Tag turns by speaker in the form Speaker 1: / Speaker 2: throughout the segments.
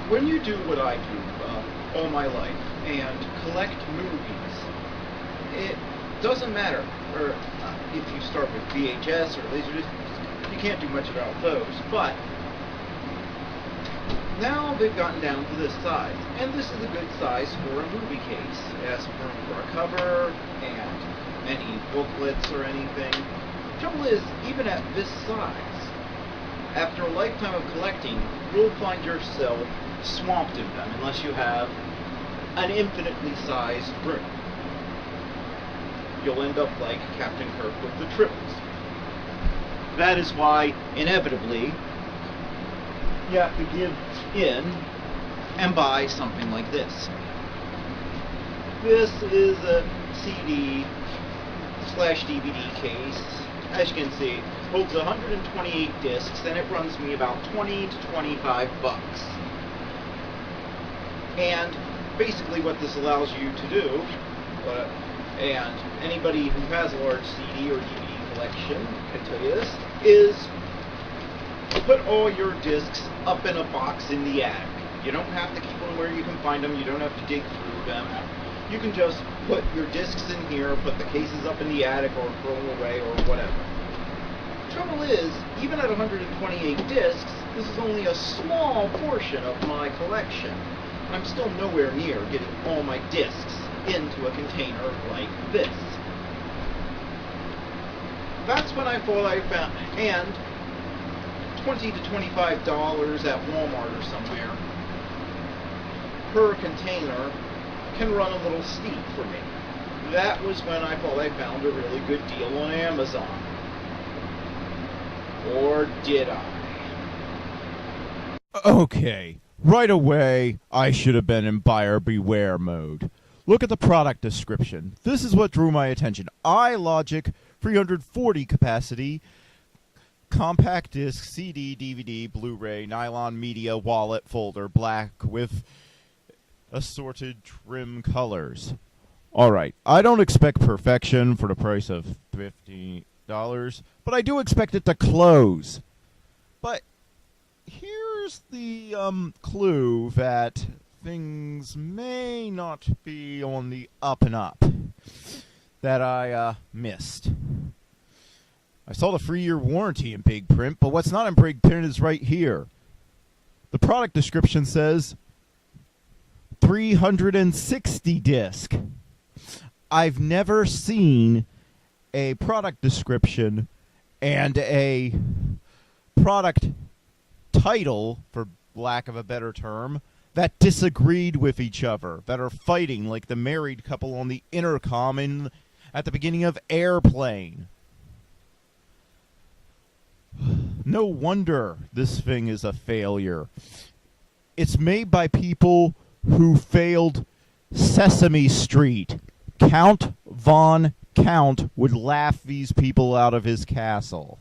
Speaker 1: when you do what I do all my life and collect movies, it doesn't matter if you start with VHS or Laserdisc, you can't do much about those, but now they've gotten down to this size, and this is a good size for a movie case. It has room for a cover and any booklets or anything. The trouble is, even at this size, after a lifetime of collecting, you'll find yourself swamped in them unless you have an infinitely sized room. You'll end up like Captain Kirk with the triples. That is why, inevitably, you have to give in and buy something like this. This is a CD/DVD case. As you can see, it holds 128 discs, and it runs me about 20 to 25 bucks. And basically what this allows you to do, and anybody who has a large CD or DVD collection can tell you this, is put all your discs up in a box in the attic. You don't have to keep them where you can find them, you don't have to dig through them. You can just put your discs in here, put the cases up in the attic, or throw them away, or whatever. The trouble is, even at 128 discs, this is only a small portion of my collection. I'm still nowhere near getting all my discs into a container like this. That's when I thought I found, and $20 to $25 at Walmart or somewhere per container can run a little steep for me. That was when I thought I found a really good deal on Amazon. Or did I?
Speaker 2: Okay, right away, I should have been in buyer beware mode. Look at the product description. This is what drew my attention. iLogic 340 capacity, compact disc, CD, DVD, Blu-ray, nylon media, wallet, folder, black with assorted trim colors. Alright, I don't expect perfection for the price of $50, but I do expect it to close. But here's the clue that things may not be on the up and up that I missed. I saw the 3-year warranty in big print, but what's not in big print is right here. The product description says 360 disc. I've never seen a product description and a product title, for lack of a better term, that disagreed with each other, that are fighting like the married couple on the intercom at the beginning of Airplane. No wonder this thing is a failure. It's made by people who failed Sesame Street. Count Von Count would laugh these people out of his castle.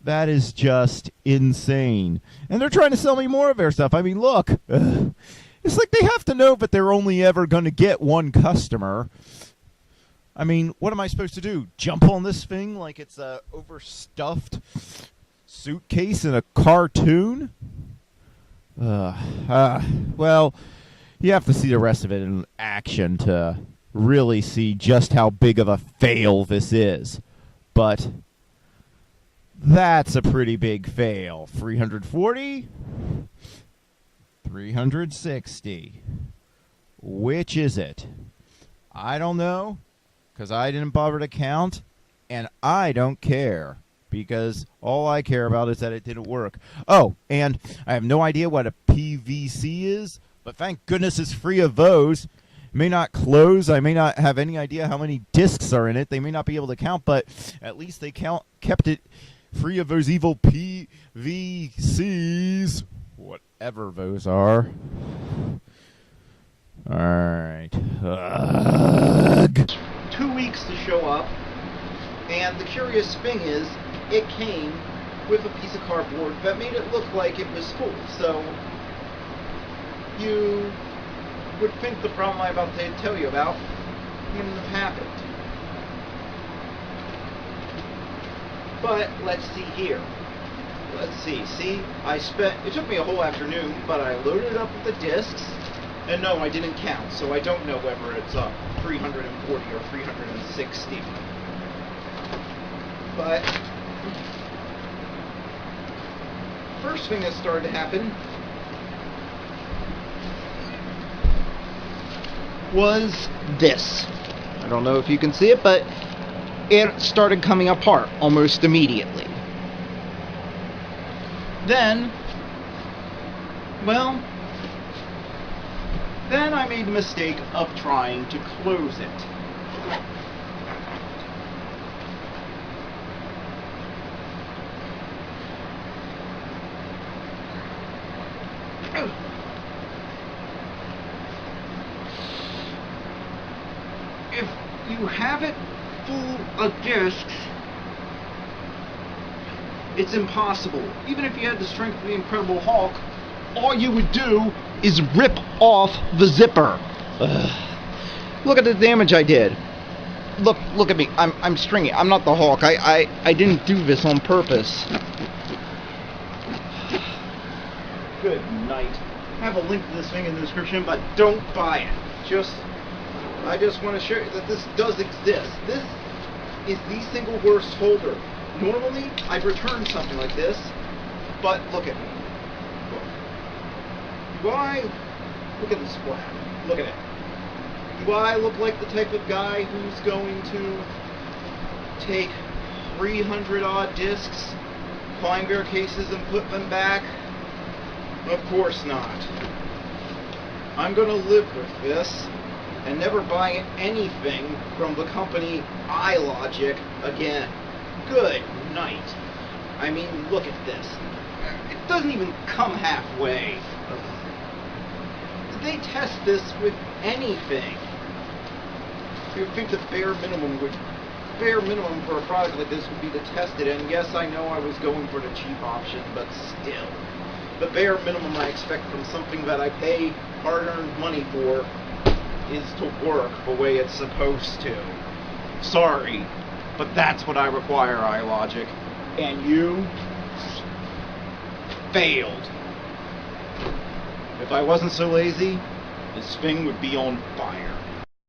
Speaker 2: That is just insane. And they're trying to sell me more of their stuff. I mean, look. It's like they have to know that they're only ever going to get one customer. I mean, what am I supposed to do? Jump on this thing like it's a overstuffed suitcase in a cartoon? Well, you have to see the rest of it in action to really see just how big of a fail this is. But that's a pretty big fail. 340? 360. Which is it? I don't know, because I didn't bother to count, and I don't care, because all I care about is that it didn't work. Oh, and I have no idea what a PVC is, but thank goodness it's free of those. It may not close. I may not have any idea how many discs are in it. They may not be able to count, but at least they kept it free of those evil PVCs, whatever those are. Alright.
Speaker 1: 2 weeks to show up, and the curious thing is, it came with a piece of cardboard that made it look like it was full, so you would think the problem I'm about to tell you about wouldn't have happened. But let's see here. let's see, it took me a whole afternoon, but I loaded it up with the discs, and no, I didn't count, so I don't know whether it's 340 or 360. But first thing that started to happen was this. I don't know if you can see it, but it started coming apart almost immediately. Then I made the mistake of trying to close it. If you have it full of discs, it's impossible. Even if you had the strength of the Incredible Hulk, all you would do is rip off the zipper. Ugh. Look at the damage I did. Look at me. I'm stringy. I'm not the Hulk. I didn't do this on purpose. Good night. I have a link to this thing in the description, but don't buy it. I just want to show you that this does exist. This is the single worst holder. Normally, I'd return something like this, but look at me. Look at the splat. Look at it. Do I look like the type of guy who's going to take 300 odd discs, find their cases and put them back? Of course not. I'm going to live with this and never buy anything from the company iLogic again. Good night. I mean, look at this. It doesn't even come halfway. Did they test this with anything? You would think the bare minimum for a product like this would be to test it, and yes, I know I was going for the cheap option, but still. The bare minimum I expect from something that I pay hard-earned money for is to work the way it's supposed to. Sorry, but that's what I require, iLogic. And you failed. If I wasn't so lazy, this thing would be on fire.